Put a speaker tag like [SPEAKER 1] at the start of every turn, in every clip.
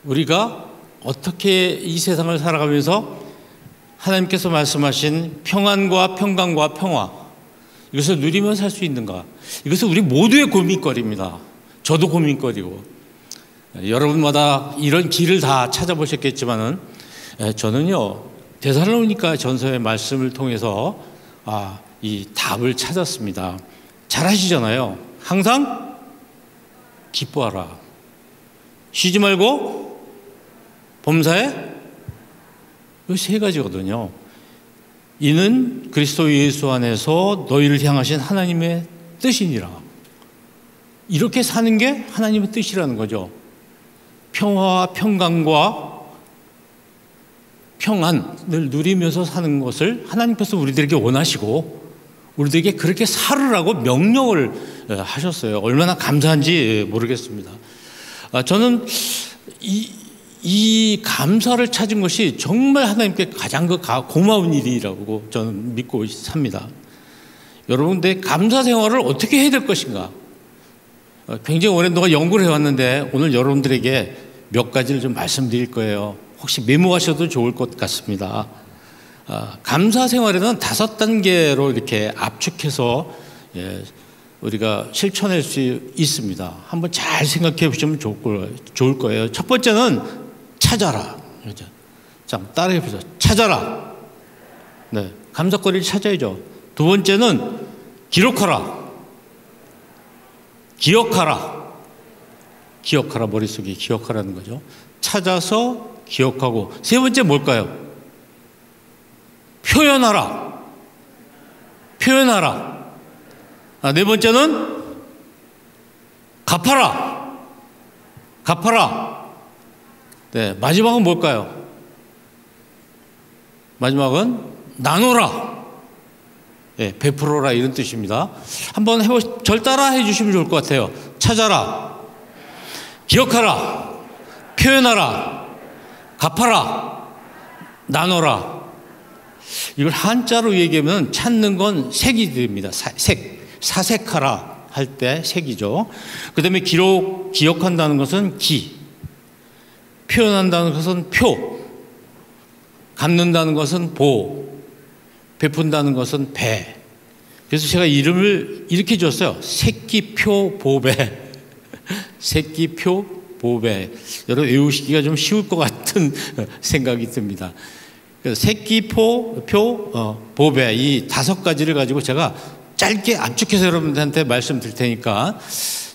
[SPEAKER 1] 우리가 어떻게 이 세상을 살아가면서 하나님께서 말씀하신 평안과 평강과 평화, 이것을 누리며 살 수 있는가? 이것은 우리 모두의 고민거리입니다. 저도 고민거리고, 여러분마다 이런 길을 다 찾아보셨겠지만은, 저는요, 데살로니가 전서의 말씀을 통해서 이 답을 찾았습니다. 잘 아시잖아요. 항상 기뻐하라. 쉬지 말고 범사에, 이 세 가지거든요. 이는 그리스도 예수 안에서 너희를 향하신 하나님의 뜻이니라. 이렇게 사는 게 하나님의 뜻이라는 거죠. 평화와 평강과 평안을 누리면서 사는 것을 하나님께서 우리들에게 원하시고 우리들에게 그렇게 살으라고 명령을 하셨어요. 얼마나 감사한지 모르겠습니다. 저는 이 감사를 찾은 것이 정말 하나님께 가장 고마운 일이라고 저는 믿고 삽니다. 여러분, 내 감사 생활을 어떻게 해야 될 것인가? 굉장히 오랜 동안 연구를 해왔는데 오늘 여러분들에게 몇 가지를 좀 말씀드릴 거예요. 혹시 메모하셔도 좋을 것 같습니다. 감사 생활에는 5단계로 이렇게 압축해서 우리가 실천할 수 있습니다. 한번 잘 생각해 보시면 좋을 거예요. 첫 번째는 찾아라. 자, 따라해 보세요. 찾아라. 네, 감사거리를 찾아야죠. 두 번째는 기록하라. 기억하라. 기억하라. 머릿속에 기억하라는 거죠. 찾아서 기억하고. 세 번째 뭘까요? 표현하라. 표현하라. 네 번째는 갚아라. 갚아라. 네, 마지막은 뭘까요? 마지막은 나눠라. 네, 베풀어라, 이런 뜻입니다. 한번 절 따라 해주시면 좋을 것 같아요. 찾아라. 기억하라. 표현하라. 갚아라. 나눠라. 이걸 한자로 얘기하면 찾는 건 색이 됩니다. 사색하라 할 때 색이죠. 그 다음에 기억한다는 것은 기, 표현한다는 것은 표, 갚는다는 것은 보, 베푼다는 것은 배. 그래서 제가 이름을 이렇게 줬어요. 새끼표 보배. 새끼표 보배. 여러분 외우시기가 좀 쉬울 것 같은 생각이 듭니다. 새끼표 보배, 이 5가지를 가지고 제가 짧게 압축해서 여러분들한테 말씀드릴 테니까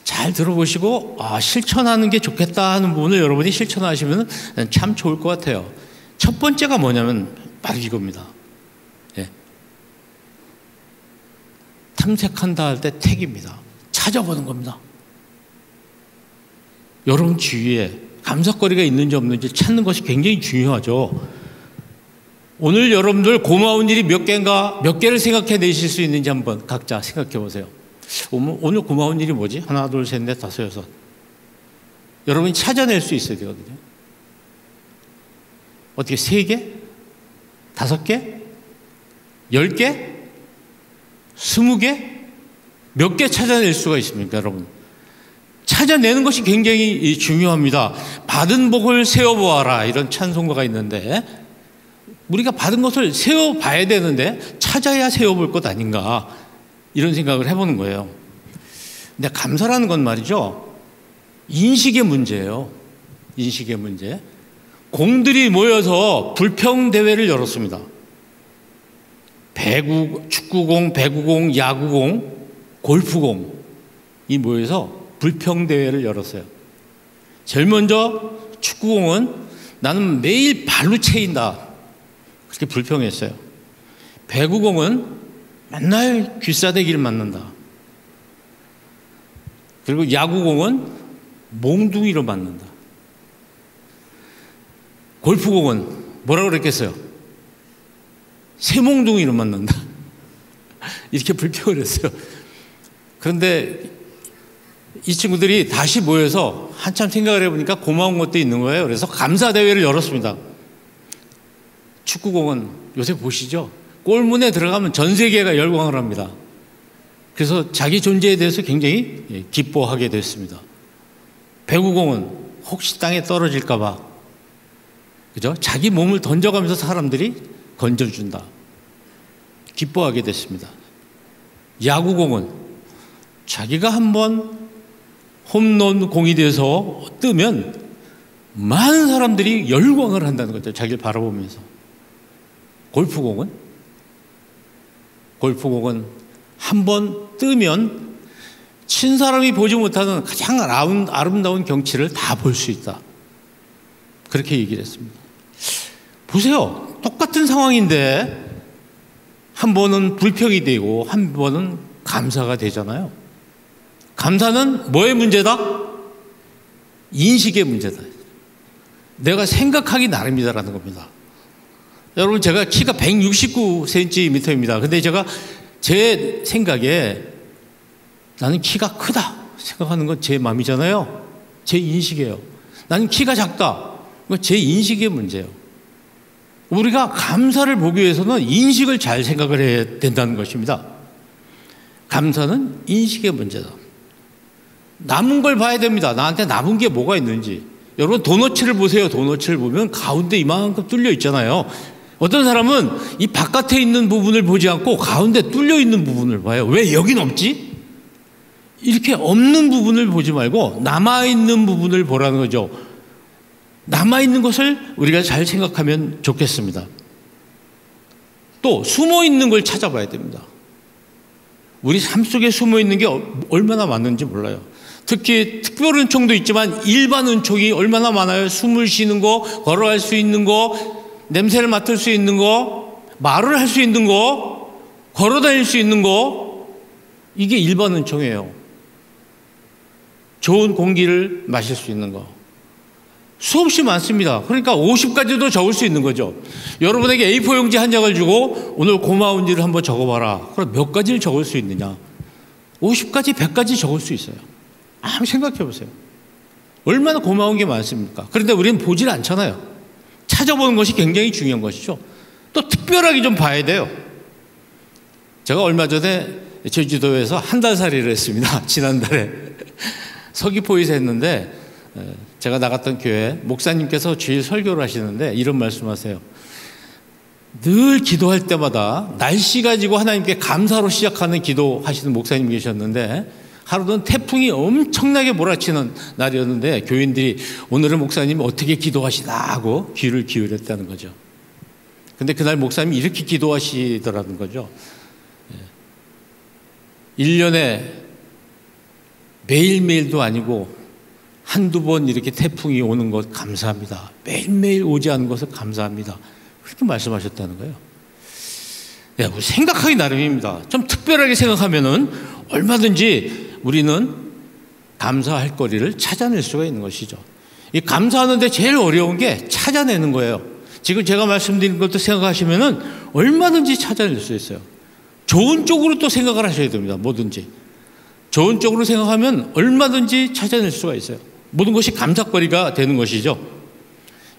[SPEAKER 1] 잘 들어보시고 실천하는 게 좋겠다 하는 부분을 여러분이 실천하시면 참 좋을 것 같아요. 첫 번째가 뭐냐면 바로 이겁니다. 탐색한다 할 때 택입니다. 찾아보는 겁니다. 여러분 주위에 감사거리가 있는지 없는지 찾는 것이 굉장히 중요하죠. 오늘 여러분들 고마운 일이 몇 개를 생각해 내실 수 있는지 한번 각자 생각해 보세요. 오늘 고마운 일이 뭐지? 하나, 둘, 셋, 넷, 다섯, 여섯. 여러분이 찾아낼 수 있어야 되거든요. 어떻게 3개? 5개? 10개? 20개? 몇 개 찾아낼 수가 있습니까, 여러분? 찾아내는 것이 굉장히 중요합니다. 받은 복을 세어보아라, 이런 찬송가가 있는데 우리가 받은 것을 세어봐야 되는데 찾아야 세어볼 것 아닌가, 이런 생각을 해보는 거예요. 근데 감사라는 건 말이죠, 인식의 문제예요. 인식의 문제. 공들이 모여서 불평대회를 열었습니다. 축구공, 배구공, 야구공, 골프공이 모여서 불평대회를 열었어요. 제일 먼저 축구공은 나는 매일 발로 채인다, 그렇게 불평했어요. 배구공은 맨날 귀싸대기를 맞는다. 그리고 야구공은 몽둥이로 맞는다. 골프공은 뭐라고 그랬겠어요? 새몽둥이로 맞는다. 이렇게 불평을 했어요. 그런데 이 친구들이 다시 모여서 한참 생각을 해보니까 고마운 것도 있는 거예요. 그래서 감사대회를 열었습니다. 축구공은 요새 보시죠? 골문에 들어가면 전 세계가 열광을 합니다. 그래서 자기 존재에 대해서 굉장히 기뻐하게 됐습니다. 배구공은 혹시 땅에 떨어질까 봐, 그죠? 자기 몸을 던져가면서 사람들이 건져준다. 기뻐하게 됐습니다. 야구공은 자기가 한번 홈런 공이 돼서 뜨면 많은 사람들이 열광을 한다는 거죠. 자기를 바라보면서. 골프공은 한번 뜨면 친 사람이 보지 못하는 가장 아름다운 경치를 다 볼 수 있다. 그렇게 얘기를 했습니다. 보세요. 똑같은 상황인데 한 번은 불평이 되고 한 번은 감사가 되잖아요. 감사는 뭐의 문제다? 인식의 문제다. 내가 생각하기 나름이다라는 겁니다. 여러분, 제가 키가 169cm입니다. 근데 제가 제 생각에 나는 키가 크다 생각하는 건 제 마음이잖아요. 제 인식이에요. 나는 키가 작다. 그건 제 인식의 문제예요. 우리가 감사를 보기 위해서는 인식을 잘 생각을 해야 된다는 것입니다. 감사는 인식의 문제다. 남은 걸 봐야 됩니다. 나한테 남은 게 뭐가 있는지. 여러분, 도너츠를 보세요. 도너츠를 보면 가운데 이만큼 뚫려 있잖아요. 어떤 사람은 이 바깥에 있는 부분을 보지 않고 가운데 뚫려 있는 부분을 봐요. 왜 여긴 없지? 이렇게 없는 부분을 보지 말고 남아있는 부분을 보라는 거죠. 남아있는 것을 우리가 잘 생각하면 좋겠습니다. 또 숨어있는 걸 찾아봐야 됩니다. 우리 삶 속에 숨어있는 게 얼마나 많은지 몰라요. 특히 특별 은총도 있지만 일반 은총이 얼마나 많아요. 숨을 쉬는 거, 걸어갈 수 있는 거, 냄새를 맡을 수 있는 거, 말을 할 수 있는 거, 걸어 다닐 수 있는 거, 이게 일반 은총이에요. 좋은 공기를 마실 수 있는 거. 수없이 많습니다. 그러니까 50가지도 적을 수 있는 거죠. 여러분에게 A4 용지 한 장을 주고 오늘 고마운 일을 한번 적어봐라. 그럼 몇 가지를 적을 수 있느냐? 50가지, 100가지 적을 수 있어요. 한번 생각해 보세요. 얼마나 고마운 게 많습니까? 그런데 우리는 보질 않잖아요. 찾아보는 것이 굉장히 중요한 것이죠. 또 특별하게 좀 봐야 돼요. 제가 얼마 전에 제주도에서 한 달 살이를 했습니다. 지난달에 서귀포에서 했는데, 제가 나갔던 교회 목사님께서 주일 설교를 하시는데 이런 말씀하세요. 늘 기도할 때마다 날씨 가지고 하나님께 감사로 시작하는 기도하시는 목사님 계셨는데, 하루는 태풍이 엄청나게 몰아치는 날이었는데 교인들이 오늘은 목사님 어떻게 기도하시나 하고 귀를 기울였다는 거죠. 근데 그날 목사님이 이렇게 기도하시더라는 거죠. 1년에 매일매일도 아니고 한두 번 이렇게 태풍이 오는 것 감사합니다. 매일매일 오지 않은 것을 감사합니다. 그렇게 말씀하셨다는 거예요. 네, 생각하기 나름입니다. 좀 특별하게 생각하면은 얼마든지 우리는 감사할 거리를 찾아낼 수가 있는 것이죠. 이 감사하는데 제일 어려운 게 찾아내는 거예요. 지금 제가 말씀드린 것도 생각하시면은 얼마든지 찾아낼 수 있어요. 좋은 쪽으로 또 생각을 하셔야 됩니다. 뭐든지. 좋은 쪽으로 생각하면 얼마든지 찾아낼 수가 있어요. 모든 것이 감사거리가 되는 것이죠.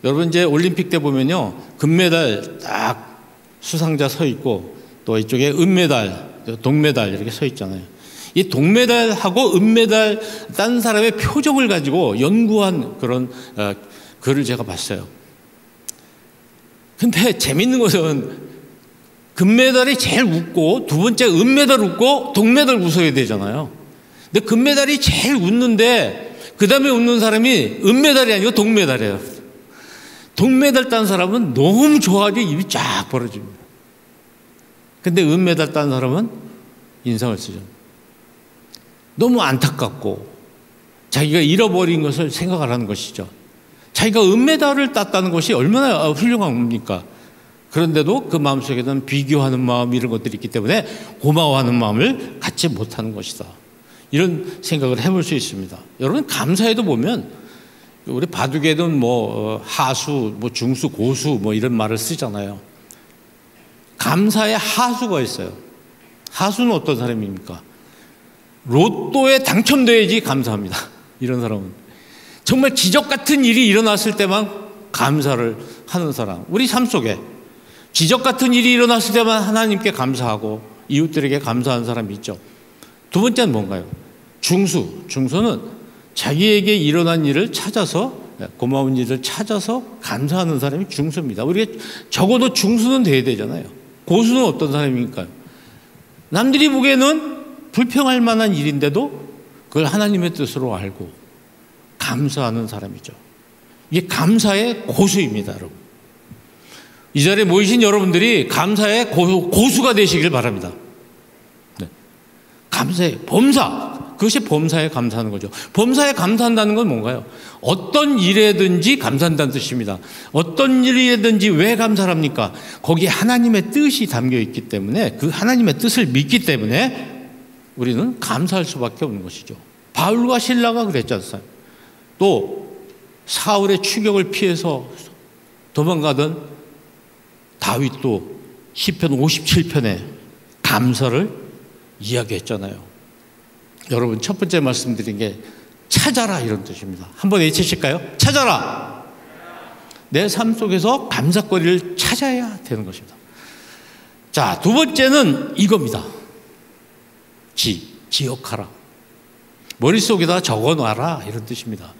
[SPEAKER 1] 여러분, 이제 올림픽 때 보면요, 금메달 딱 수상자 서 있고 또 이쪽에 은메달, 동메달 이렇게 서 있잖아요. 이 동메달하고 은메달 딴 사람의 표정을 가지고 연구한 그런 글을 제가 봤어요. 근데 재밌는 것은 금메달이 제일 웃고 두 번째 은메달 웃고 동메달 웃어야 되잖아요. 근데 금메달이 제일 웃는데 그 다음에 웃는 사람이 은메달이 아니고 동메달이에요. 동메달 딴 사람은 너무 좋아가지고 입이 쫙 벌어집니다. 근데 은메달 딴 사람은 인상을 쓰죠. 너무 안타깝고 자기가 잃어버린 것을 생각을 하는 것이죠. 자기가 은메달을 땄다는 것이 얼마나 훌륭한 겁니까? 그런데도 그 마음속에는 비교하는 마음, 이런 것들이 있기 때문에 고마워하는 마음을 갖지 못하는 것이다. 이런 생각을 해볼 수 있습니다. 여러분, 감사에도 보면 우리 바둑에는 뭐 하수, 뭐 중수, 고수 뭐 이런 말을 쓰잖아요. 감사에 하수가 있어요. 하수는 어떤 사람입니까? 로또에 당첨돼야지 감사합니다. 이런 사람은 정말 기적 같은 일이 일어났을 때만 감사를 하는 사람. 우리 삶 속에 기적 같은 일이 일어났을 때만 하나님께 감사하고 이웃들에게 감사하는 사람이 있죠. 두 번째는 뭔가요? 중수. 중수는 자기에게 일어난 일을 찾아서, 고마운 일을 찾아서 감사하는 사람이 중수입니다. 우리가 적어도 중수는 돼야 되잖아요. 고수는 어떤 사람입니까? 남들이 보기에는 불평할 만한 일인데도 그걸 하나님의 뜻으로 알고 감사하는 사람이죠. 이게 감사의 고수입니다, 여러분. 이 자리에 모이신 여러분들이 감사의 고수가 되시길 바랍니다. 네. 감사의 범사, 그것이 범사에 감사하는 거죠. 범사에 감사한다는 건 뭔가요? 어떤 일에든지 감사한다는 뜻입니다. 어떤 일이든지 왜 감사를 합니까? 거기에 하나님의 뜻이 담겨 있기 때문에, 그 하나님의 뜻을 믿기 때문에 우리는 감사할 수밖에 없는 것이죠. 바울과 실라가 그랬지 않습니까? 또 사울의 추격을 피해서 도망가던 다윗도 시편 57편에 감사를 이야기했잖아요. 여러분, 첫 번째 말씀드린 게 찾아라, 이런 뜻입니다. 한번 외치실까요? 찾아라. 내 삶 속에서 감사거리를 찾아야 되는 것입니다. 자, 두 번째는 이겁니다. 기억하라. 머릿속에다 적어놔라, 이런 뜻입니다.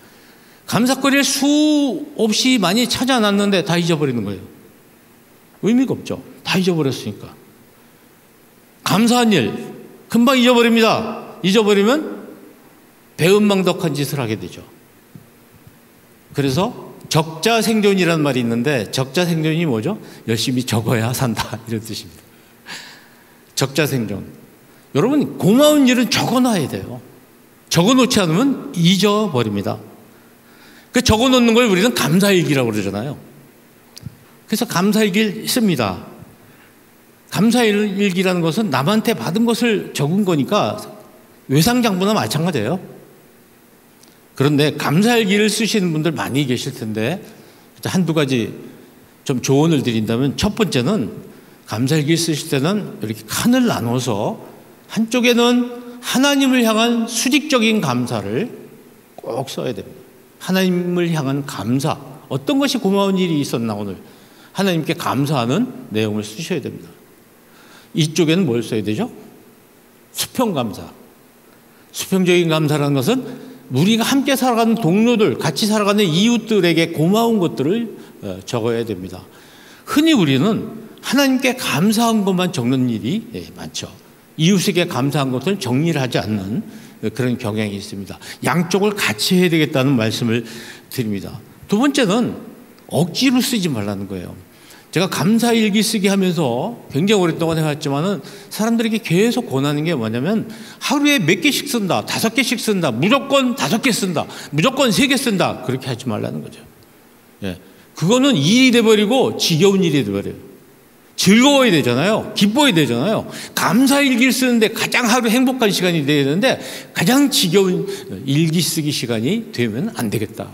[SPEAKER 1] 감사거리를 수없이 많이 찾아놨는데 다 잊어버리는 거예요. 의미가 없죠. 다 잊어버렸으니까. 감사한 일 금방 잊어버립니다. 잊어버리면 배은망덕한 짓을 하게 되죠. 그래서 적자생존이라는 말이 있는데, 적자생존이 뭐죠? 열심히 적어야 산다, 이런 뜻입니다. 적자생존. 여러분, 고마운 일은 적어놔야 돼요. 적어놓지 않으면 잊어버립니다. 그 적어놓는 걸 우리는 감사일기라고 그러잖아요. 그래서 감사일기를 씁니다. 감사일기라는 것은 남한테 받은 것을 적은 거니까 외상장부나 마찬가지예요. 그런데 감사일기를 쓰시는 분들 많이 계실 텐데, 한두 가지 좀 조언을 드린다면, 첫 번째는 감사일기 쓰실 때는 이렇게 칸을 나눠서 한쪽에는 하나님을 향한 수직적인 감사를 꼭 써야 됩니다. 하나님을 향한 감사, 어떤 것이 고마운 일이 있었나 오늘, 하나님께 감사하는 내용을 쓰셔야 됩니다. 이쪽에는 뭘 써야 되죠? 수평감사. 수평적인 감사라는 것은 우리가 함께 살아가는 동료들, 같이 살아가는 이웃들에게 고마운 것들을 적어야 됩니다. 흔히 우리는 하나님께 감사한 것만 적는 일이 많죠. 이웃에게 감사한 것을 정리를 하지 않는 그런 경향이 있습니다. 양쪽을 같이 해야 되겠다는 말씀을 드립니다. 두 번째는 억지로 쓰지 말라는 거예요. 제가 감사일기 쓰기 하면서 굉장히 오랫동안 해왔지만은 사람들에게 계속 권하는 게 뭐냐면, 하루에 몇 개씩 쓴다, 5개씩 쓴다, 무조건 5개 쓴다, 무조건 3개 쓴다, 그렇게 하지 말라는 거죠. 예. 그거는 일이 돼버리고 지겨운 일이 돼버려요. 즐거워야 되잖아요. 기뻐야 되잖아요. 감사일기를 쓰는데 가장 하루 행복한 시간이 돼야 되는데 가장 지겨운 일기 쓰기 시간이 되면 안 되겠다.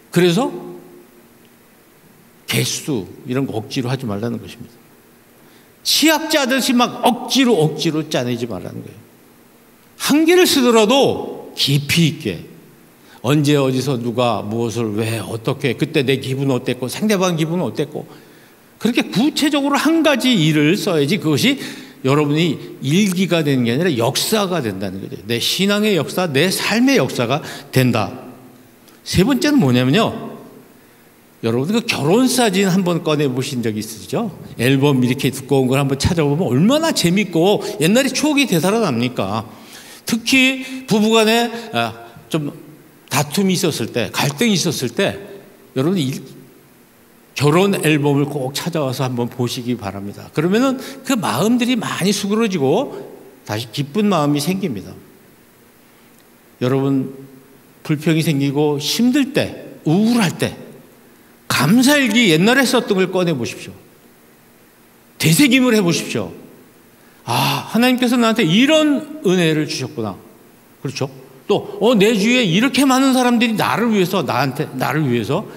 [SPEAKER 1] 그래서 개수 이런 거 억지로 하지 말라는 것입니다. 치약짜듯이 막 억지로 짜내지 말라는 거예요. 한 개를 쓰더라도 깊이 있게, 언제 어디서 누가 무엇을 왜 어떻게, 그때 내 기분은 어땠고 상대방 기분은 어땠고, 그렇게 구체적으로 한 가지 일을 써야지 그것이 여러분이 일기가 되는 게 아니라 역사가 된다는 거죠. 내 신앙의 역사, 내 삶의 역사가 된다. 세 번째는 뭐냐면요, 여러분 그 결혼 사진 한번 꺼내 보신 적 있으시죠? 앨범 이렇게 두꺼운 걸 한번 찾아보면 얼마나 재밌고 옛날에 추억이 되살아납니까? 특히 부부간에 좀 다툼이 있었을 때, 갈등이 있었을 때, 여러분 결혼 앨범을 꼭 찾아와서 한번 보시기 바랍니다. 그러면은 그 마음들이 많이 수그러지고 다시 기쁜 마음이 생깁니다. 여러분 불평이 생기고 힘들 때, 우울할 때 감사일기 옛날에 썼던 걸 꺼내 보십시오. 되새김을 해 보십시오. 아, 하나님께서 나한테 이런 은혜를 주셨구나. 그렇죠? 또 내 주위에 이렇게 많은 사람들이 나를 위해서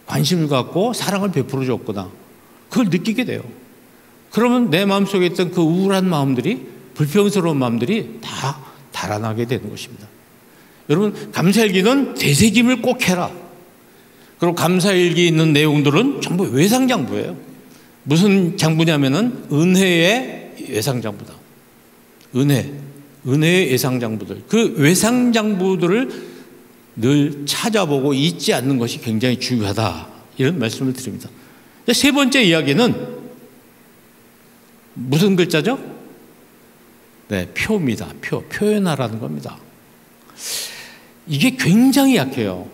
[SPEAKER 1] 관심을 갖고 사랑을 베풀어 줬구나. 그걸 느끼게 돼요. 그러면 내 마음속에 있던 그 우울한 마음들이, 불평스러운 마음들이 다 달아나게 되는 것입니다. 여러분 감사일기는 되새김을 꼭 해라. 그리고 감사일기에 있는 내용들은 전부 외상장부예요. 무슨 장부냐면은 은혜의 외상장부다. 은혜의 외상장부들. 그 외상장부들을 늘 찾아보고 잊지 않는 것이 굉장히 중요하다. 이런 말씀을 드립니다. 세 번째 이야기는 무슨 글자죠? 네, 표입니다. 표현하라는 겁니다. 이게 굉장히 약해요.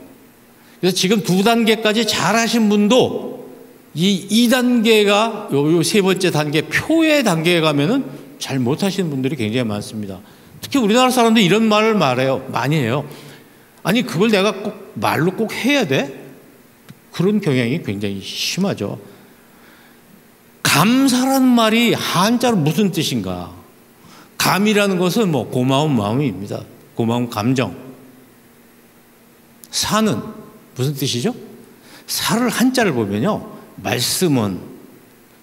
[SPEAKER 1] 그래서 지금 2단계까지 잘하신 분도 이 2단계가 요 세 번째 단계 표의 단계에 가면은 잘 못하시는 분들이 굉장히 많습니다. 특히 우리나라 사람들 이런 말을 많이 해요. 아니 그걸 내가 꼭 말로 꼭 해야 돼? 그런 경향이 굉장히 심하죠. 감사라는 말이 한자로 무슨 뜻인가? 감이라는 것은 뭐 고마운 마음입니다. 고마운 감정. 사는 무슨 뜻이죠? 사를 한자를 보면요, 말씀은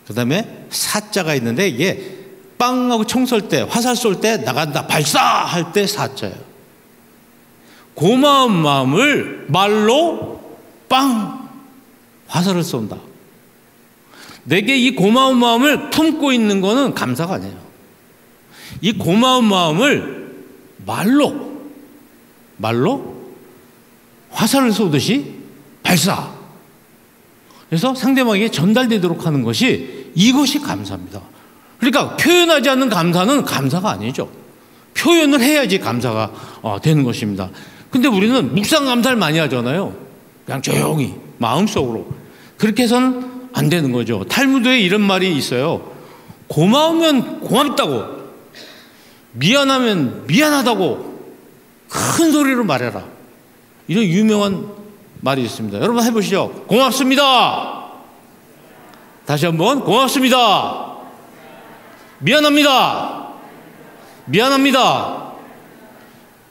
[SPEAKER 1] 그 다음에 사자가 있는데 이게 빵하고 총 쏠 때, 화살 쏠 때 나간다, 발사할 때 사자예요. 고마운 마음을 말로 빵 화살을 쏜다. 내게 이 고마운 마음을 품고 있는 거는 감사가 아니에요. 이 고마운 마음을 말로 화살을 쏘듯이 발사. 그래서 상대방에게 전달되도록 하는 것이, 이것이 감사입니다. 그러니까 표현하지 않는 감사는 감사가 아니죠. 표현을 해야지 감사가 되는 것입니다. 근데 우리는 묵상 감사를 많이 하잖아요. 그냥 조용히 마음속으로. 그렇게 해서는 안 되는 거죠. 탈무드에 이런 말이 있어요. 고마우면 고맙다고, 미안하면 미안하다고 큰 소리로 말해라. 이런 유명한 말이 있습니다. 여러분 해보시죠. 고맙습니다. 다시 한번 고맙습니다. 미안합니다. 미안합니다.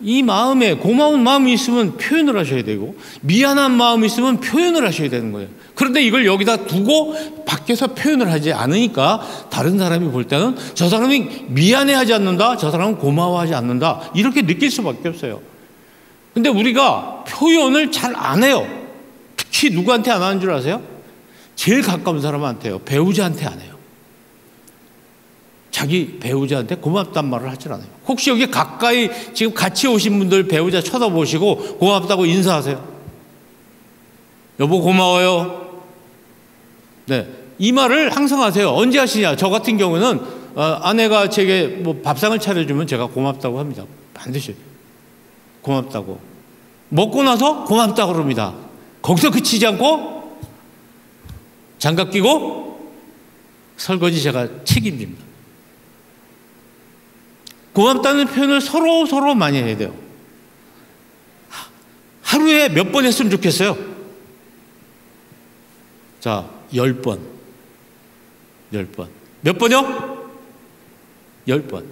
[SPEAKER 1] 이 마음에 고마운 마음이 있으면 표현을 하셔야 되고, 미안한 마음이 있으면 표현을 하셔야 되는 거예요. 그런데 이걸 여기다 두고 밖에서 표현을 하지 않으니까 다른 사람이 볼 때는 저 사람이 미안해하지 않는다, 저 사람은 고마워하지 않는다, 이렇게 느낄 수밖에 없어요. 근데 우리가 표현을 잘 안 해요. 특히 누구한테 안 하는 줄 아세요? 제일 가까운 사람한테요. 배우자한테 안 해요. 자기 배우자한테 고맙단 말을 하질 않아요. 혹시 여기 가까이 지금 같이 오신 분들 배우자 쳐다보시고 고맙다고 인사하세요. 여보 고마워요. 네, 이 말을 항상 하세요. 언제 하시냐? 저 같은 경우는 아내가 제게 뭐 밥상을 차려주면 제가 고맙다고 합니다. 반드시 고맙다고. 먹고 나서 고맙다고 그럽니다. 거기서 그치지 않고 장갑 끼고 설거지 제가 책임집니다. 고맙다는 표현을 서로 많이 해야 돼요. 하루에 몇 번 했으면 좋겠어요? 자, 10번. 10번. 몇 번이요? 10번.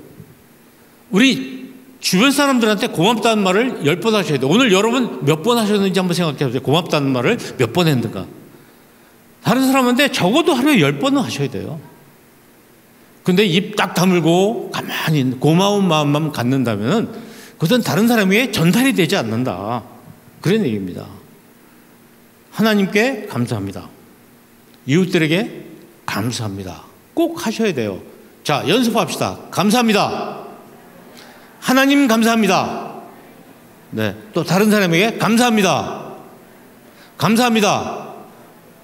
[SPEAKER 1] 우리 주변 사람들한테 고맙다는 말을 10번 하셔야 돼요. 오늘 여러분 몇 번 하셨는지 한번 생각해 보세요. 고맙다는 말을 몇 번 했는가. 다른 사람한테 적어도 하루에 10번은 하셔야 돼요. 근데 입 딱 다물고 가만히 고마운 마음만 갖는다면 그것은 다른 사람에게 전달이 되지 않는다. 그런 얘기입니다. 하나님께 감사합니다. 이웃들에게 감사합니다. 꼭 하셔야 돼요. 자, 연습합시다. 감사합니다. 하나님 감사합니다. 네, 또 다른 사람에게 감사합니다. 감사합니다.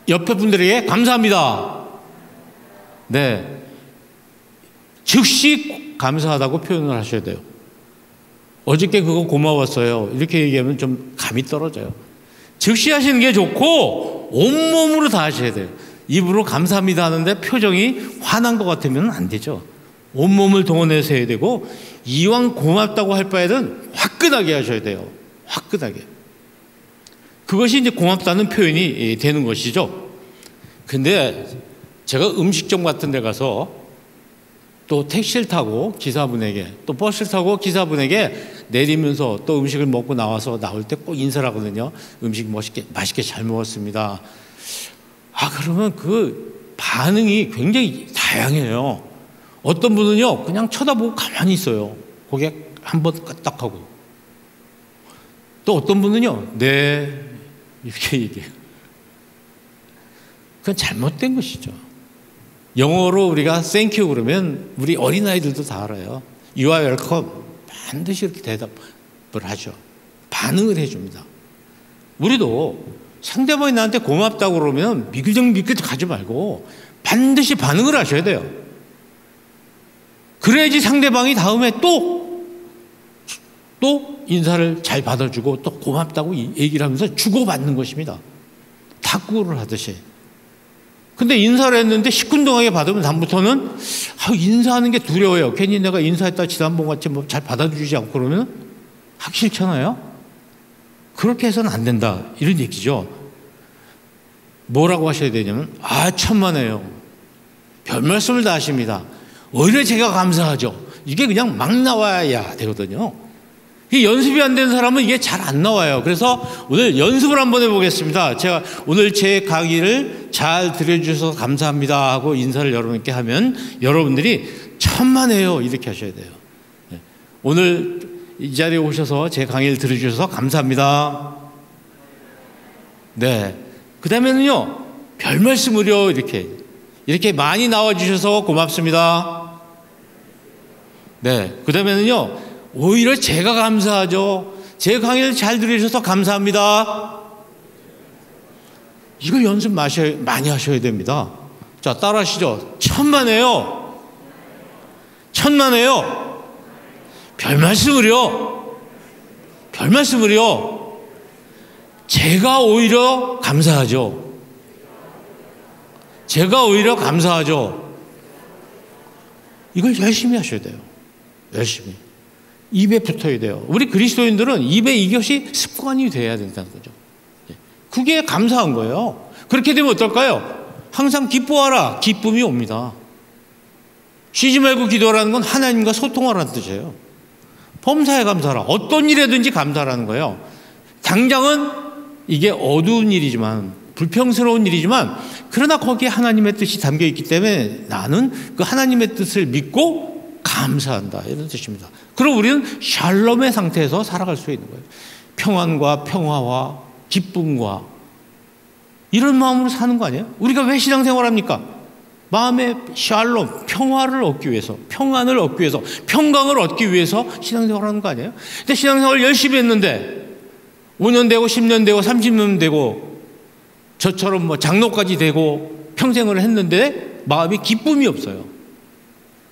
[SPEAKER 1] 옆에 분들에게 감사합니다. 네, 즉시 감사하다고 표현을 하셔야 돼요. 어저께 그거 고마웠어요. 이렇게 얘기하면 좀 감이 떨어져요. 즉시 하시는 게 좋고 온몸으로 다 하셔야 돼요. 입으로 감사합니다 하는데 표정이 화난 것 같으면 안 되죠. 온몸을 동원해서 해야 되고, 이왕 고맙다고 할 바에는 화끈하게 하셔야 돼요. 화끈하게. 그것이 이제 고맙다는 표현이 되는 것이죠. 근데 제가 음식점 같은 데 가서 또 택시를 타고 기사분에게, 또 버스를 타고 기사분에게 내리면서 또 음식을 먹고 나와서 나올 때 꼭 인사를 하거든요. 음식 맛있게 잘 먹었습니다. 그러면 그 반응이 굉장히 다양해요. 어떤 분은요, 그냥 쳐다보고 가만히 있어요. 고개 한번 까딱하고. 또 어떤 분은요, 네, 이렇게 얘기해요. 그건 잘못된 것이죠. 영어로 우리가 thank you 그러면 우리 어린아이들도 다 알아요. You are welcome. 반드시 이렇게 대답을 하죠. 반응을 해줍니다. 우리도 상대방이 나한테 고맙다고 그러면 미끌미끌 가지 말고 반드시 반응을 하셔야 돼요. 그래야지 상대방이 다음에 또 인사를 잘 받아주고 또 고맙다고 얘기를 하면서 주고받는 것입니다. 탁구를 하듯이. 근데 인사를 했는데 시큰둥하게 받으면 다음부터는 인사하는 게 두려워요. 괜히 내가 인사했다 지난번같이 뭐 잘 받아주지 않고 그러면 하기 싫잖아요. 그렇게 해서는 안 된다, 이런 얘기죠. 뭐라고 하셔야 되냐면 천만에요. 별 말씀을 다 하십니다. 오히려 제가 감사하죠. 이게 그냥 막 나와야 되거든요. 이 연습이 안 된 사람은 이게 잘 안 나와요. 그래서 오늘 연습을 한번 해보겠습니다. 제가 오늘 제 강의를 잘 들어주셔서 감사합니다 하고 인사를 여러분께 하면 여러분들이 천만에요, 이렇게 하셔야 돼요. 오늘 이 자리에 오셔서 제 강의를 들어주셔서 감사합니다. 네. 그 다음에는요, 별 말씀을요, 이렇게 많이 나와주셔서 고맙습니다. 네. 그 다음에는요, 오히려 제가 감사하죠. 제 강의를 잘 들으셔서 감사합니다. 이걸 연습 많이 하셔야 됩니다. 자, 따라 하시죠. 천만에요. 천만에요. 별 말씀을요. 별 말씀을요. 제가 오히려 감사하죠. 제가 오히려 감사하죠. 이걸 열심히 하셔야 돼요. 열심히. 입에 붙어야 돼요. 우리 그리스도인들은 입에 이것이 습관이 돼야 된다는 거죠. 그게 감사한 거예요. 그렇게 되면 어떨까요? 항상 기뻐하라. 기쁨이 옵니다. 쉬지 말고 기도하라는 건 하나님과 소통하라는 뜻이에요. 범사에 감사하라. 어떤 일에든지 감사하라는 거예요. 당장은 이게 어두운 일이지만, 불평스러운 일이지만, 그러나 거기에 하나님의 뜻이 담겨 있기 때문에 나는 그 하나님의 뜻을 믿고 감사한다, 이런 뜻입니다. 그럼 우리는 샬롬의 상태에서 살아갈 수 있는 거예요. 평안과 평화와 기쁨과 이런 마음으로 사는 거 아니에요? 우리가 왜 신앙생활합니까? 마음의 샬롬, 평화를 얻기 위해서, 평안을 얻기 위해서, 평강을 얻기 위해서 신앙생활하는 거 아니에요? 근데 신앙생활 열심히 했는데 5년 되고 10년 되고 30년 되고 저처럼 뭐 장로까지 되고 평생을 했는데 마음이 기쁨이 없어요.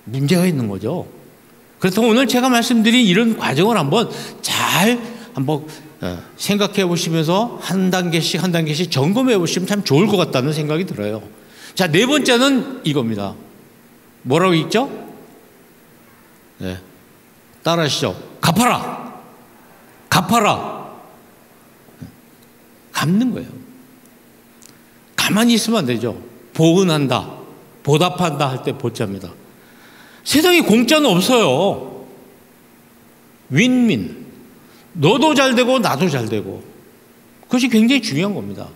[SPEAKER 1] 문제가 있는 거죠. 그래서 오늘 제가 말씀드린 이런 과정을 한번 생각해 보시면서 한 단계씩 점검해 보시면 참 좋을 것 같다는 생각이 들어요. 자, 네 번째는 이겁니다. 뭐라고 읽죠? 네. 따라 하시죠. 갚아라. 갚아라. 갚는 거예요. 가만히 있으면 안 되죠. 보은한다, 보답한다 할 때 보자입니다. 세상에 공짜는 없어요. 윈윈. 너도 잘 되고 나도 잘 되고. 그것이 굉장히 중요한 겁니다.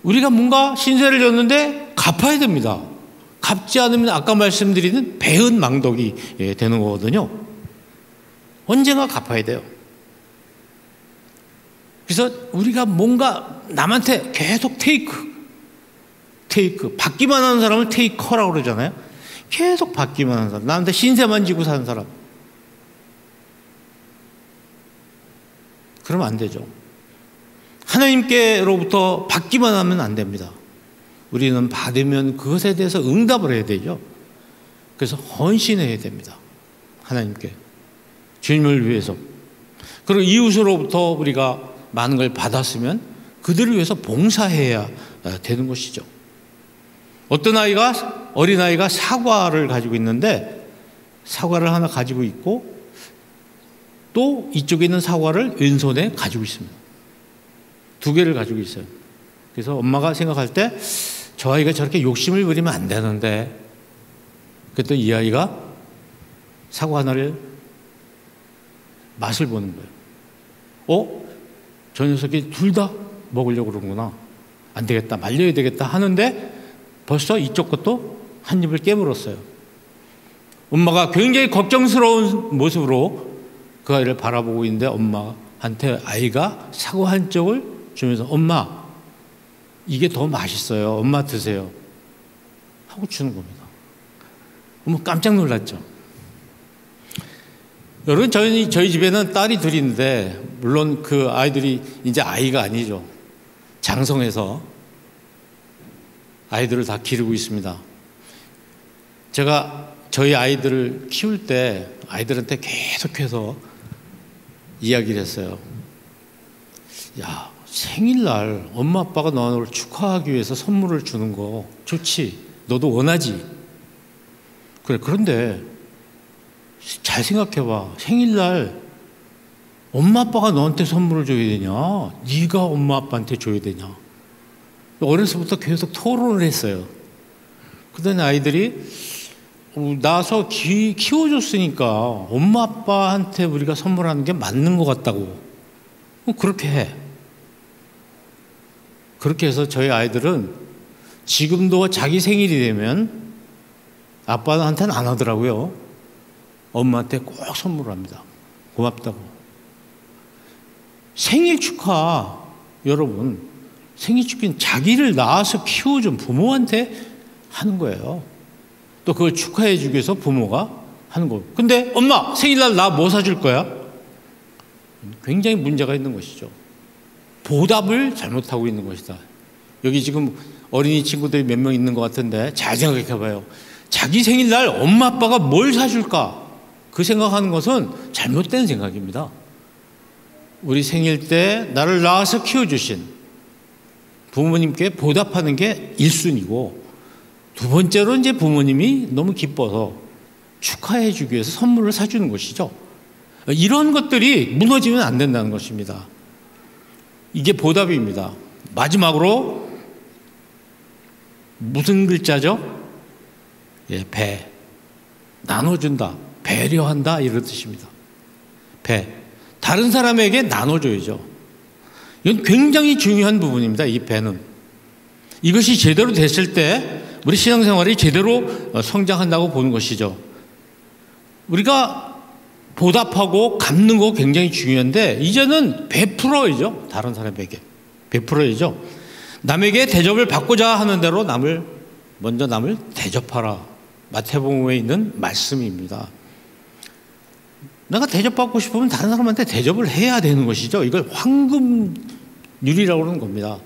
[SPEAKER 1] 우리가 뭔가 신세를 졌는데 갚아야 됩니다. 갚지 않으면 아까 말씀드리는 배은 망덕이 되는 거거든요. 언젠가 갚아야 돼요. 그래서 우리가 뭔가 남한테 계속 테이크, 받기만 하는 사람을 테이커라고 그러잖아요. 계속 받기만 하는 사람, 나한테 신세만 지고 사는 사람. 그러면 안 되죠. 하나님께로부터 받기만 하면 안 됩니다. 우리는 받으면 그것에 대해서 응답을 해야 되죠. 그래서 헌신해야 됩니다. 하나님께. 주님을 위해서. 그리고 이웃으로부터 우리가 많은 걸 받았으면 그들을 위해서 봉사해야 되는 것이죠. 어린아이가 사과를 가지고 있는데 사과를 하나 가지고 있고 또 이쪽에 있는 사과를 왼손에 가지고 있습니다. 두 개를 가지고 있어요. 그래서 엄마가 생각할 때 저 아이가 저렇게 욕심을 부리면 안 되는데, 그랬더니 이 아이가 사과 하나를 맛을 보는 거예요. 저 녀석이 둘 다 먹으려고 그러는구나. 안 되겠다, 말려야 되겠다 하는데 벌써 이쪽 것도 한 입을 깨물었어요. 엄마가 굉장히 걱정스러운 모습으로 그 아이를 바라보고 있는데 엄마한테 아이가 사과 한 쪽을 주면서 엄마, 이게 더 맛있어요. 엄마 드세요. 하고 주는 겁니다. 엄마 깜짝 놀랐죠. 여러분, 저희 집에는 딸이 둘이 있는데, 물론 그 아이들이 이제 아이가 아니죠. 장성해서 아이들을 다 기르고 있습니다. 제가 저희 아이들을 키울 때 아이들한테 계속해서 이야기를 했어요. 야, 생일날 엄마 아빠가 너를 축하하기 위해서 선물을 주는 거 좋지. 너도 원하지. 그래, 그런데 잘 생각해봐. 생일날 엄마 아빠가 너한테 선물을 줘야 되냐? 네가 엄마 아빠한테 줘야 되냐? 어려서부터 계속 토론을 했어요. 그러더니 아이들이 나서 키워줬으니까 엄마 아빠한테 우리가 선물하는 게 맞는 것 같다고. 그렇게 해. 그렇게 해서 저희 아이들은 지금도 자기 생일이 되면 아빠한테는 안 하더라고요. 엄마한테 꼭 선물을 합니다. 고맙다고. 생일 축하, 여러분, 생일 축하는 자기를 낳아서 키워준 부모한테 하는 거예요. 또 그걸 축하해 주기 위해서 부모가 하는 거예요. 근데 엄마 생일날 나 뭐 사줄 거야? 굉장히 문제가 있는 것이죠. 보답을 잘못하고 있는 것이다. 여기 지금 어린이 친구들이 몇 명 있는 것 같은데 잘 생각해 봐요. 자기 생일날 엄마 아빠가 뭘 사줄까? 그 생각하는 것은 잘못된 생각입니다. 우리 생일 때 나를 낳아서 키워주신 부모님께 보답하는 게 1순위고, 두 번째로 이제 부모님이 너무 기뻐서 축하해 주기 위해서 선물을 사주는 것이죠. 이런 것들이 무너지면 안 된다는 것입니다. 이게 보답입니다. 마지막으로 무슨 글자죠? 예, 배. 나눠준다, 배려한다, 이런 뜻입니다. 배. 다른 사람에게 나눠줘야죠. 이건 굉장히 중요한 부분입니다. 이 배는. 이것이 제대로 됐을 때 우리 신앙생활이 제대로 성장한다고 보는 것이죠. 우리가 보답하고 갚는 거 굉장히 중요한데, 이제는 베풀어야죠. 다른 사람에게 베풀어야죠. 남에게 대접을 받고자 하는 대로 먼저 남을 대접하라. 마태복음에 있는 말씀입니다. 내가 대접받고 싶으면 다른 사람한테 대접을 해야 되는 것이죠. 이걸 황금률이라고 하는 겁니다.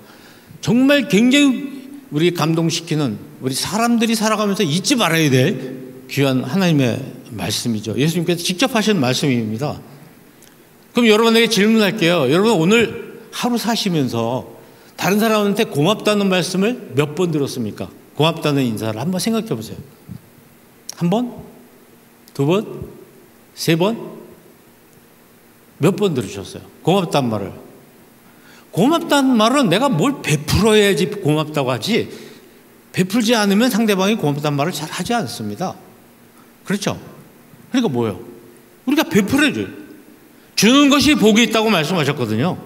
[SPEAKER 1] 정말 굉장히 우리 감동시키는, 우리 사람들이 살아가면서 잊지 말아야 될 귀한 하나님의 말씀이죠. 예수님께서 직접 하신 말씀입니다. 그럼 여러분에게 질문할게요. 여러분 오늘 하루 사시면서 다른 사람한테 고맙다는 말씀을 몇 번 들었습니까? 고맙다는 인사를 한번 생각해 보세요. 한 번? 두 번? 세 번? 몇 번 들으셨어요? 고맙다는 말을. 고맙다는 말은 내가 뭘 베풀어야지 고맙다고 하지, 베풀지 않으면 상대방이 고맙다는 말을 잘 하지 않습니다. 그렇죠? 그러니까 뭐예요? 우리가 베풀어줘요. 주는 것이 복이 있다고 말씀하셨거든요.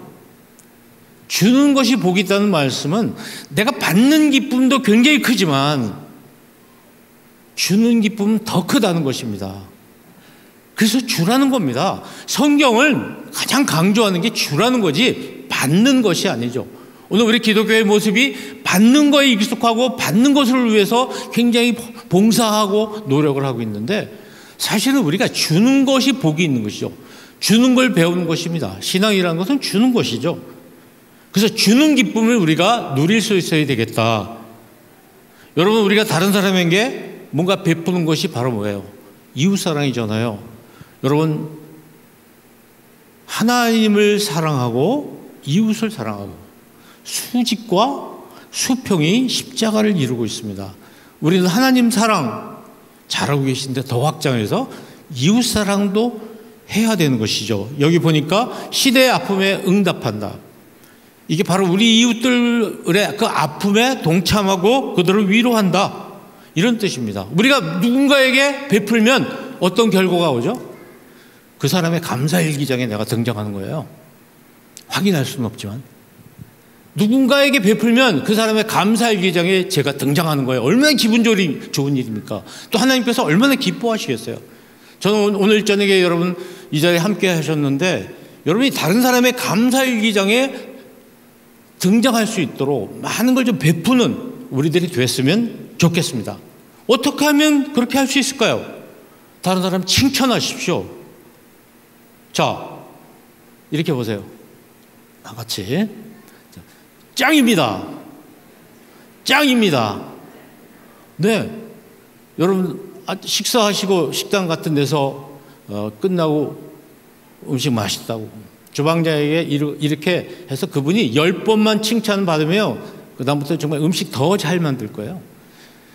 [SPEAKER 1] 주는 것이 복이 있다는 말씀은 내가 받는 기쁨도 굉장히 크지만 주는 기쁨은 더 크다는 것입니다. 그래서 주라는 겁니다. 성경을 가장 강조하는 게 주라는 거지 받는 것이 아니죠. 오늘 우리 기독교의 모습이 받는 거에 익숙하고 받는 것을 위해서 굉장히 봉사하고 노력을 하고 있는데, 사실은 우리가 주는 것이 복이 있는 것이죠. 주는 걸 배우는 것입니다. 신앙이라는 것은 주는 것이죠. 그래서 주는 기쁨을 우리가 누릴 수 있어야 되겠다. 여러분, 우리가 다른 사람에게 뭔가 베푸는 것이 바로 뭐예요? 이웃사랑이잖아요. 여러분, 하나님을 사랑하고 이웃을 사랑하고 수직과 수평이 십자가를 이루고 있습니다. 우리는 하나님 사랑 잘하고 계신데 더 확장해서 이웃 사랑도 해야 되는 것이죠. 여기 보니까 시대의 아픔에 응답한다. 이게 바로 우리 이웃들의 그 아픔에 동참하고 그들을 위로한다, 이런 뜻입니다. 우리가 누군가에게 베풀면 어떤 결과가 오죠? 그 사람의 감사일기장에 내가 등장하는 거예요. 확인할 수는 없지만 누군가에게 베풀면 그 사람의 감사일기장에 제가 등장하는 거예요. 얼마나 기분 좋은 일입니까? 또 하나님께서 얼마나 기뻐하시겠어요? 저는 오늘 저녁에 여러분 이 자리에 함께 하셨는데, 여러분이 다른 사람의 감사일기장에 등장할 수 있도록 많은 걸 좀 베푸는 우리들이 됐으면 좋겠습니다. 어떻게 하면 그렇게 할 수 있을까요? 다른 사람 칭찬하십시오. 자, 이렇게 보세요. 다 같이. 짱입니다. 짱입니다. 네. 여러분, 식사하시고 식당 같은 데서 끝나고 음식 맛있다고. 주방장에게 이렇게 해서 그분이 10번만 칭찬 받으면 그다음부터 정말 음식 더 잘 만들 거예요.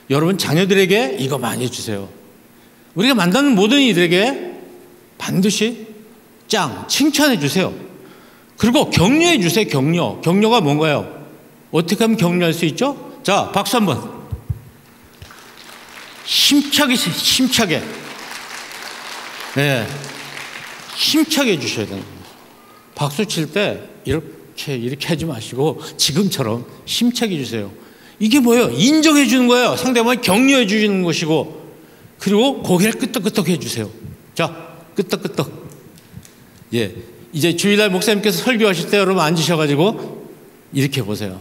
[SPEAKER 1] 여러분, 자녀들에게 이거 많이 해주세요. 우리가 만나는 모든 이들에게 반드시 짱, 칭찬해 주세요. 그리고 격려해 주세요. 격려가 뭔가요? 어떻게 하면 격려할 수 있죠? 자, 박수 한번. 힘차게. 네. 힘차게 해주셔야 돼요. 박수 칠 때 이렇게 하지 마시고 지금처럼 힘차게 해주세요. 이게 뭐예요? 인정해 주는 거예요. 상대방을 격려해 주시는 것이고, 그리고 고개를 끄덕끄덕 해주세요. 자, 끄덕끄덕. 예, 이제 주일날 목사님께서 설교하실 때 여러분 앉으셔가지고 이렇게 보세요.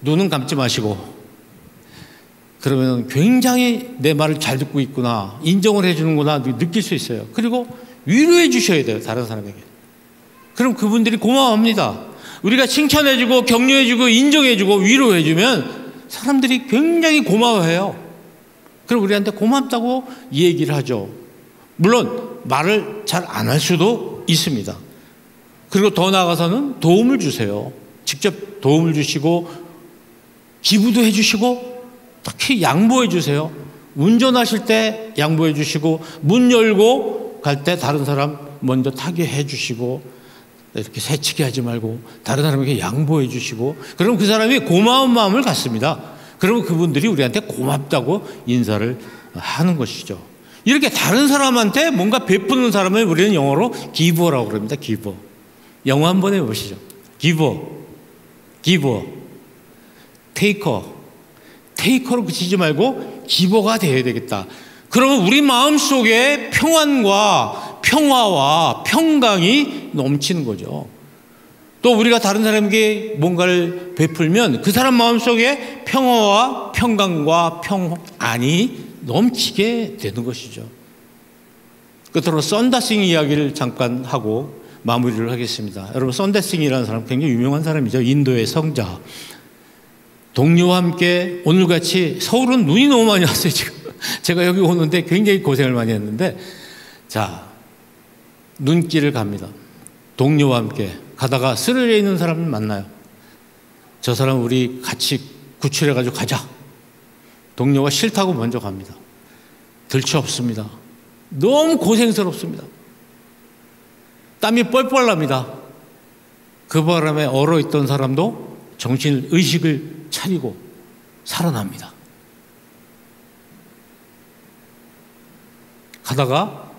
[SPEAKER 1] 눈은 감지 마시고, 그러면 굉장히 내 말을 잘 듣고 있구나, 인정을 해주는구나 느낄 수 있어요. 그리고 위로해 주셔야 돼요, 다른 사람에게. 그럼 그분들이 고마워합니다. 우리가 칭찬해주고 격려해주고 인정해주고 위로해주면 사람들이 굉장히 고마워해요. 그럼 우리한테 고맙다고 얘기를 하죠. 물론 말을 잘 안 할 수도 있습니다. 그리고 더 나아가서는 도움을 주세요. 직접 도움을 주시고 기부도 해주시고 특히 양보해 주세요. 운전하실 때 양보해 주시고 문 열고 갈 때 다른 사람 먼저 타게 해 주시고 이렇게 새치기 하지 말고 다른 사람에게 양보해 주시고, 그럼 그 사람이 고마운 마음을 갖습니다. 그러면 그분들이 우리한테 고맙다고 인사를 하는 것이죠. 이렇게 다른 사람한테 뭔가 베푸는 사람을 우리는 영어로 기버라고 그럽니다. 기버. 영어 한번 해보시죠. 기버, 테이커로 그치지 말고 기버가 되어야 되겠다. 그러면 우리 마음속에 평화와 평강이 넘치는 거죠. 또 우리가 다른 사람에게 뭔가를 베풀면 그 사람 마음속에 평화와 평강과 평안이 넘치게 되는 것이죠. 끝으로 썬다싱 이야기를 잠깐 하고 마무리를 하겠습니다. 여러분, 썬다싱이라는 사람 굉장히 유명한 사람이죠. 인도의 성자. 동료와 함께 오늘같이, 서울은 눈이 너무 많이 왔어요 지금. 제가 여기 오는데 굉장히 고생을 많이 했는데, 자, 눈길을 갑니다. 동료와 함께 가다가 쓰러져 있는 사람을 만나요. 저 사람 우리 같이 구출해가지고 가자. 동료가 싫다고 먼저 갑니다. 들치 없습니다. 너무 고생스럽습니다. 땀이 뻘뻘 납니다. 그 바람에 얼어있던 사람도 의식을 차리고 살아납니다. 가다가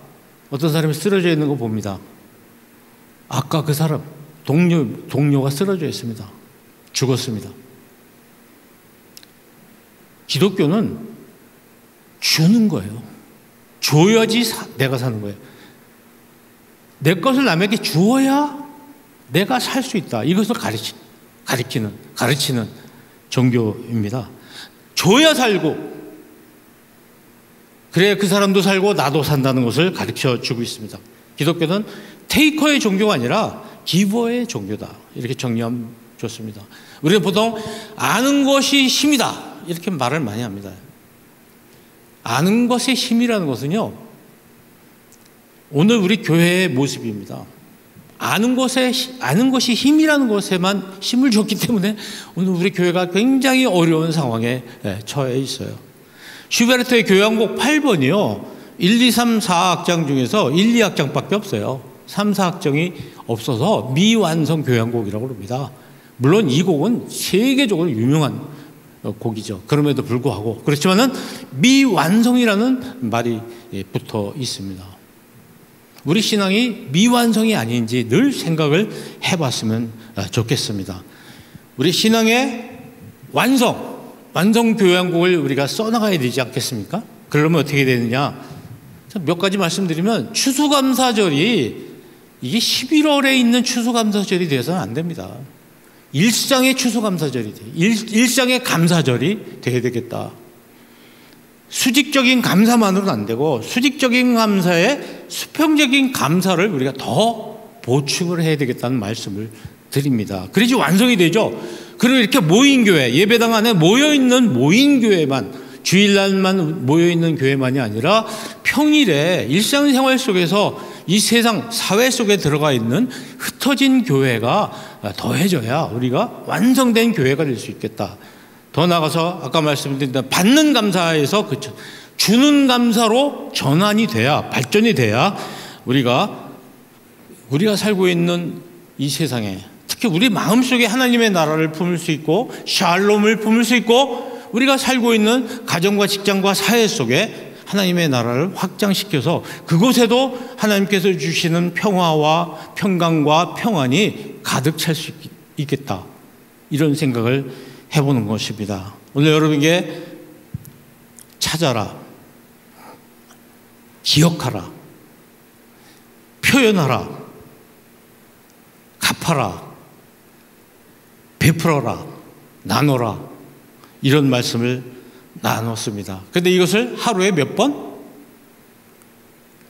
[SPEAKER 1] 어떤 사람이 쓰러져 있는 거 봅니다. 아까 그 사람, 동료가 쓰러져 있습니다. 죽었습니다. 기독교는 주는 거예요. 줘야지 내가 사는 거예요. 내 것을 남에게 주어야 내가 살 수 있다. 이것을 가르치는 종교입니다. 줘야 살고, 그래야 그 사람도 살고 나도 산다는 것을 가르쳐 주고 있습니다. 기독교는 테이커의 종교가 아니라 기버의 종교다. 이렇게 정리하면 좋습니다. 우리는 보통 아는 것이 힘이다, 이렇게 말을 많이 합니다. 아는 것의 힘이라는 것은요, 오늘 우리 교회의 모습입니다. 아는 것이 힘이라는 것에만 힘을 줬기 때문에 오늘 우리 교회가 굉장히 어려운 상황에 처해 있어요. 슈베르트의 교향곡 8번이요. 1, 2, 3, 4악장 중에서 1, 2악장밖에 없어요. 3, 4악장이 없어서 미완성 교향곡이라고 합니다. 물론 이 곡은 세계적으로 유명한 곡이죠. 그럼에도 불구하고 그렇지만은 미완성이라는 말이 붙어 있습니다. 우리 신앙이 미완성이 아닌지 늘 생각을 해봤으면 좋겠습니다. 우리 신앙의 완성 교향곡을 우리가 써나가야 되지 않겠습니까? 그러면 어떻게 되느냐? 몇 가지 말씀드리면, 추수감사절이 이게 11월에 있는 추수감사절이 되어서는 안 됩니다. 일상의 추수감사절이 돼. 일상의 감사절이 되어야 되겠다. 수직적인 감사만으로는 안 되고 수직적인 감사에 수평적인 감사를 우리가 더 보충을 해야 되겠다는 말씀을 드립니다. 그래야지 완성이 되죠. 그리고 이렇게 모인 교회, 예배당 안에 모여있는 모인 교회만, 주일날만 모여있는 교회만이 아니라 평일에 일상생활 속에서 이 세상 사회 속에 들어가 있는 흩어진 교회가 더해져야 우리가 완성된 교회가 될 수 있겠다. 더 나아가서 아까 말씀드린 받는 감사에서 주는 감사로 전환이 돼야, 발전이 돼야 우리가 살고 있는 이 세상에, 특히 우리 마음속에 하나님의 나라를 품을 수 있고 샬롬을 품을 수 있고 우리가 살고 있는 가정과 직장과 사회 속에 하나님의 나라를 확장시켜서 그곳에도 하나님께서 주시는 평화와 평강과 평안이 가득 찰 수 있겠다. 이런 생각을 해보는 것입니다. 오늘 여러분에게 찾아라, 기억하라, 표현하라, 갚아라, 베풀어라, 나눠라, 이런 말씀을 나눴습니다. 그런데 이것을 하루에 몇 번?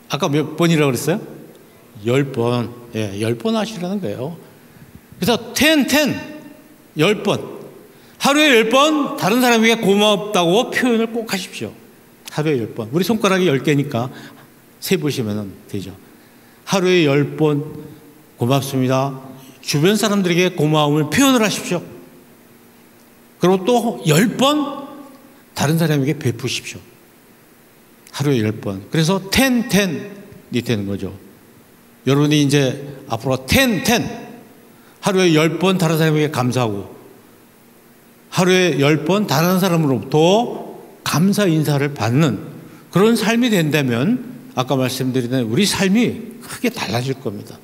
[SPEAKER 1] 아까 몇 번이라고 그랬어요? 10번. 예, 10번 하시라는 거예요. 그래서 10번. 하루에 10번 다른 사람에게 고맙다고 표현을 꼭 하십시오. 하루에 10번. 우리 손가락이 10개니까 세보시면 되죠. 하루에 10번 고맙습니다. 주변 사람들에게 고마움을 표현을 하십시오. 그리고 또 10번 다른 사람에게 베푸십시오. 하루에 10번. 그래서 10이 되는 거죠. 여러분이 이제 앞으로 10 하루에 10번 다른 사람에게 감사하고 하루에 10번 다른 사람으로부터 감사 인사를 받는 그런 삶이 된다면 아까 말씀드린 우리 삶이 크게 달라질 겁니다.